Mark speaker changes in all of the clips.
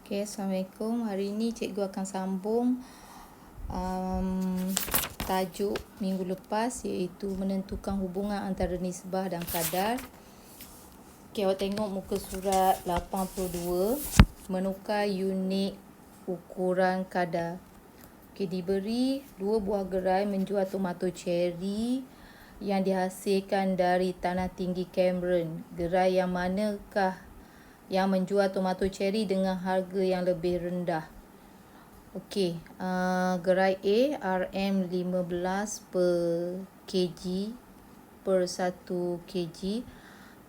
Speaker 1: Assalamualaikum. Hari ini cikgu akan sambung tajuk minggu lepas, iaitu menentukan hubungan antara nisbah dan kadar. Awak tengok muka surat 82, menukar unit ukuran kadar. Diberi 2 buah gerai menjual tomato cherry yang dihasilkan dari tanah tinggi Cameron. Gerai yang manakah yang menjual tomato cherry dengan harga yang lebih rendah? Gerai A RM15 per kg per 1 kg.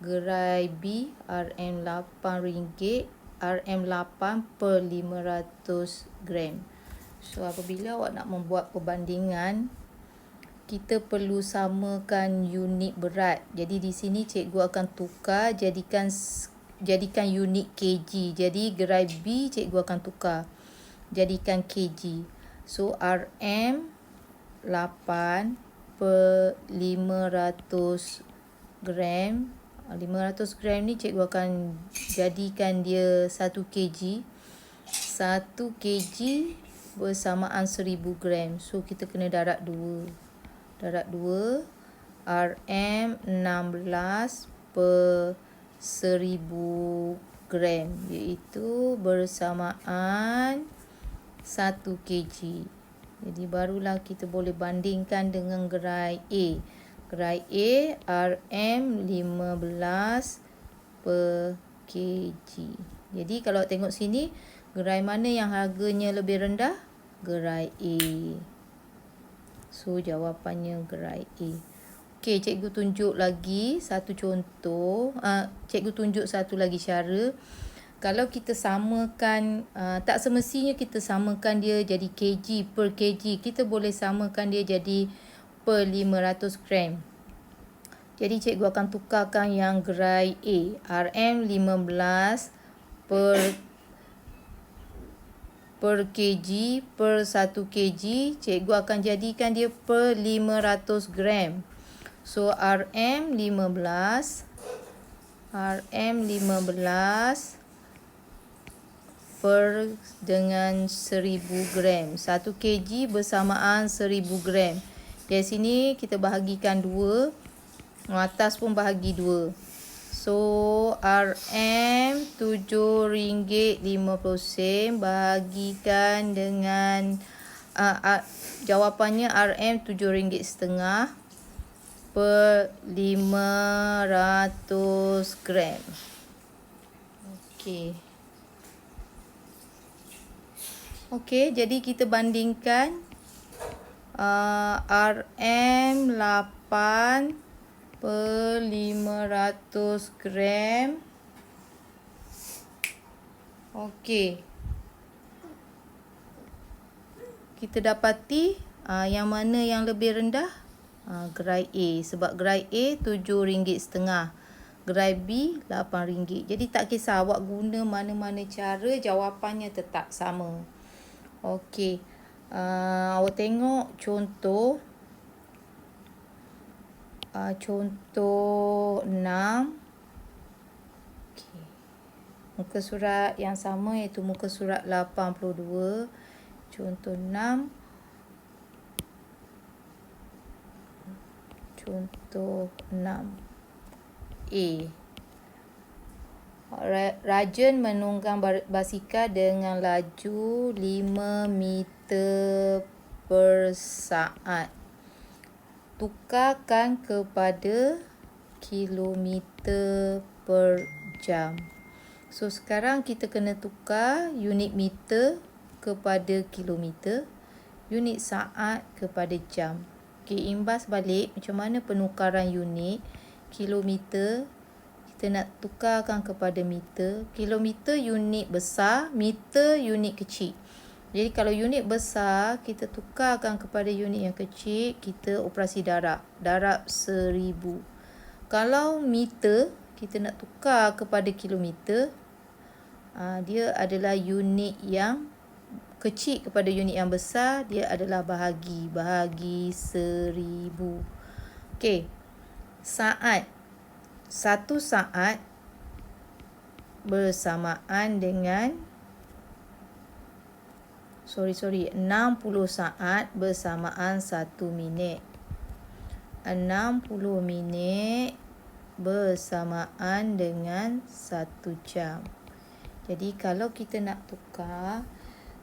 Speaker 1: Gerai B RM8 per 500 gram. So apabila awak nak membuat perbandingan, kita perlu samakan unit berat. Jadi di sini cikgu akan tukar jadikan unit kg. Jadi gerai B cikgu akan tukar jadikan kg. So RM8 per 500 gram. 500 gram ni cikgu akan jadikan dia 1 kg. 1 kg bersamaan 1000 gram. So kita kena darab 2. Darab 2 RM16 per 1000 gram, iaitu bersamaan 1 kg. Jadi barulah kita boleh bandingkan dengan gerai A. Gerai A RM15 per kg. Jadi kalau tengok sini, gerai mana yang harganya lebih rendah? Gerai A. So jawapannya gerai A. Cikgu tunjuk lagi satu contoh. Cikgu tunjuk satu lagi cara. Kalau kita samakan, tak semestinya kita samakan dia jadi kg per kg. Kita boleh samakan dia jadi per 500 gram. Jadi cikgu akan tukarkan yang gerai A, RM15 per kg per 1 kg. Cikgu akan jadikan dia per 500 gram. So RM15 per dengan 1000 gram. 1 kg bersamaan 1000 gram. Dari sini kita bahagikan 2. Atas pun bahagi 2. So RM RM7.50 bahagikan dengan jawapannya RM RM7.50 per 500 gram. Jadi kita bandingkan RM8 per 500 gram. Kita dapati yang mana yang lebih rendah? Gerai A, sebab gerai A RM7.50, gerai B RM8. Jadi tak kisah awak guna mana-mana cara, jawapannya tetap sama. Awak tengok contoh contoh 6. Muka surat yang sama, iaitu muka surat 82. Contoh 6. Contoh 6 A. Rajan menunggang basikal dengan laju 5 meter per saat. Tukarkan kepada kilometer per jam. So sekarang kita kena tukar unit meter kepada kilometer, unit saat kepada jam. Imbas balik macam mana penukaran unit. Kilometer kita nak tukarkan kepada meter. Kilometer unit besar, meter unit kecil. Jadi kalau unit besar kita tukarkan kepada unit yang kecil, kita operasi darab 1000. Kalau meter kita nak tukar kepada kilometer, dia adalah unit yang kecil kepada unit yang besar, dia adalah bahagi 1000. Saat. 1 saat bersamaan dengan 60 saat bersamaan 1 minit. 60 minit bersamaan dengan 1 jam. Jadi kalau kita nak tukar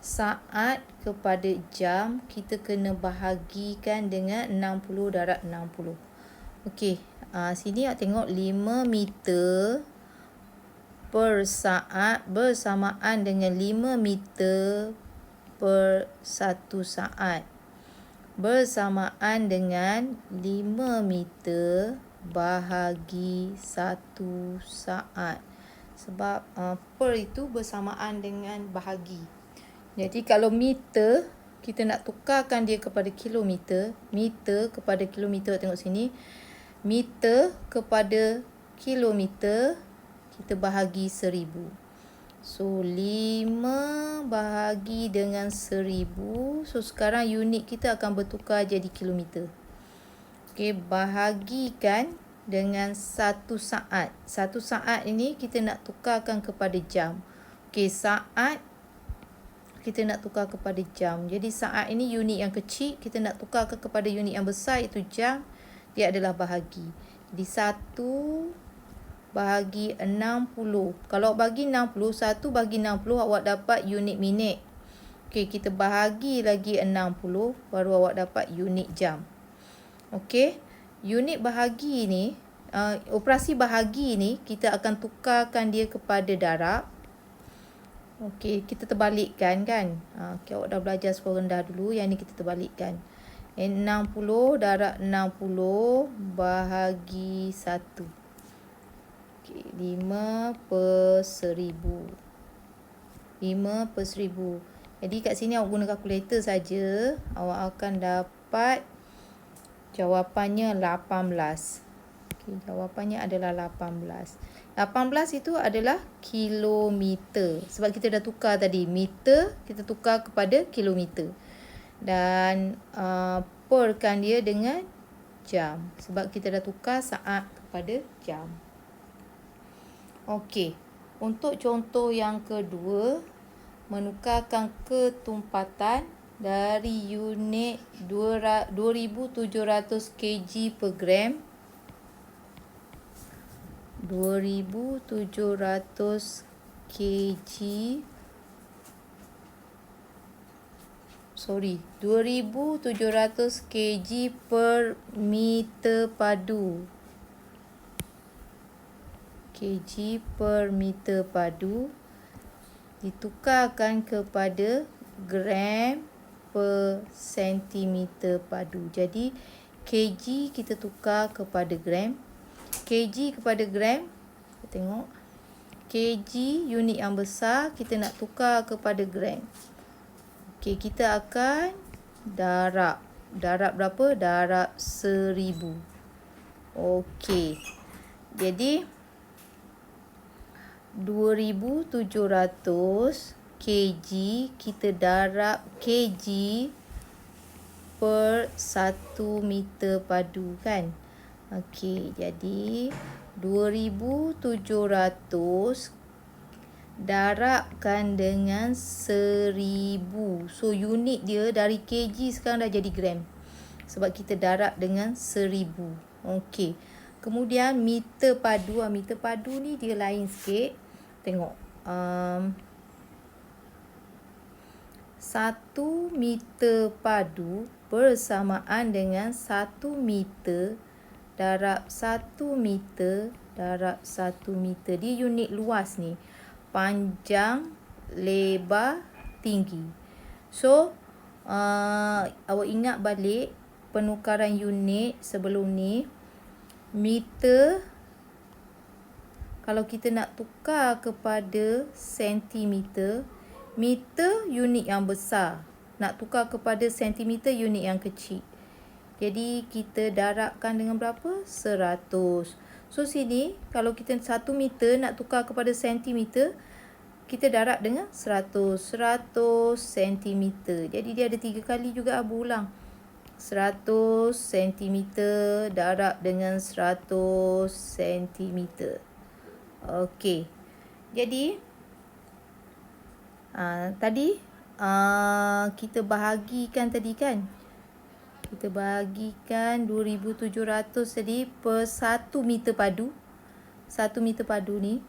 Speaker 1: saat kepada jam, kita kena bahagikan dengan 60 darab 60. Okey, sini awak tengok 5 meter per saat bersamaan dengan 5 meter per 1 saat. Bersamaan dengan 5 meter bahagi 1 saat. Sebab per itu bersamaan dengan bahagi. Jadi kalau meter, kita nak tukarkan dia kepada kilometer. Meter kepada kilometer, tengok sini. Meter kepada kilometer, kita bahagi 1000. So, 5 bahagi dengan 1000. So, sekarang unit kita akan bertukar jadi kilometer. Okey, bahagikan dengan 1 saat. 1 saat ini kita nak tukarkan kepada jam. Okey, saat kita nak tukar kepada jam. Jadi saat ini unit yang kecil, kita nak tukarkan kepada unit yang besar, iaitu jam. Dia adalah bahagi. Jadi 1 bahagi 60. Kalau bagi 60, 1 bagi 60 awak dapat unit minit. Okey, kita bahagi lagi 60, baru awak dapat unit jam. Okey, unit bahagi ni, operasi bahagi ni, kita akan tukarkan dia kepada darab. Okey, kita terbalikkan kan. Okey, awak dah belajar skor rendah dulu. Yang ni kita terbalikkan. 60 darab 60 bahagi 1. Okey, 5 per 1000. 5 per 1000. Jadi kat sini awak guna kalkulator saja. Awak akan dapat jawapannya 18. Okey, jawapannya adalah 18. 18 itu adalah kilometer. Sebab kita dah tukar tadi. Meter kita tukar kepada kilometer. Dan perkan dia dengan jam. Sebab kita dah tukar saat kepada jam. Okey. Untuk contoh yang kedua, menukarkan ketumpatan dari unit 2700 kg per gram. 2700 kg 2700 kg per meter padu. Kg per meter padu ditukarkan kepada gram per sentimeter padu. Jadi kg kita tukar kepada gram. Kg kepada gram, kita tengok. Kg unit yang besar, kita nak tukar kepada gram. Okey, kita akan darab. Darab berapa? Darab 1000. Okey. Jadi 2700 kg kita darab kg per 1 meter padu kan. Okey, jadi 2700 darabkan dengan 1000. So unit dia dari kg sekarang dah jadi gram. Sebab kita darab dengan 1000. Okey. Kemudian meter padu. Meter padu ni dia lain sikit. Tengok. 1 meter padu bersamaan dengan 1 meter darab 1 meter darab 1 meter. Dia unit luas ni. Panjang, lebar, tinggi. So, awak ingat balik penukaran unit sebelum ni. Meter, kalau kita nak tukar kepada sentimeter, meter unit yang besar. Nak tukar kepada sentimeter unit yang kecil. Jadi kita darabkan dengan berapa? 100. So sini kalau kita 1 meter nak tukar kepada sentimeter, kita darab dengan 100. 100 sentimeter. Jadi dia ada 3 kali juga berulang. 100 sentimeter darab dengan 100 sentimeter. Okey. Jadi tadi kita bahagikan tadi kan. Kita bahagikan 2,700 tadi per 1 meter padu. 1 meter padu ni.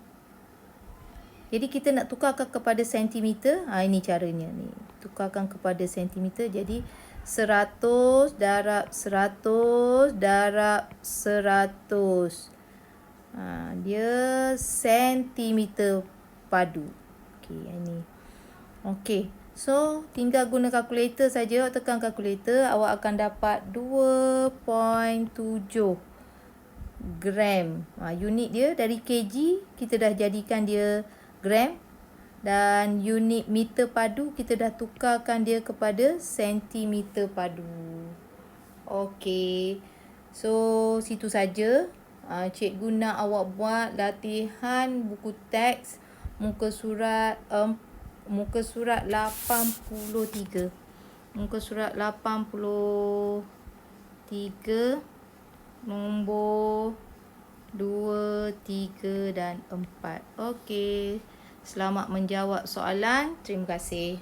Speaker 1: Jadi kita nak tukarkan kepada sentimeter. Ini caranya ni. Tukarkan kepada sentimeter. Jadi 100 darab 100 darab 100. Dia sentimeter padu. Okey, ini. Okey. So, tinggal guna kalkulator saja. Awak tekan kalkulator, awak akan dapat 2.7 gram. Unit dia dari kg, kita dah jadikan dia gram. Dan unit meter padu, kita dah tukarkan dia kepada sentimeter padu. Okey. So, situ saja. Cikgu nak awak buat latihan buku teks muka surat 83. Muka surat 83 nombor 2, 3 dan 4. Okey. Selamat menjawab soalan. Terima kasih.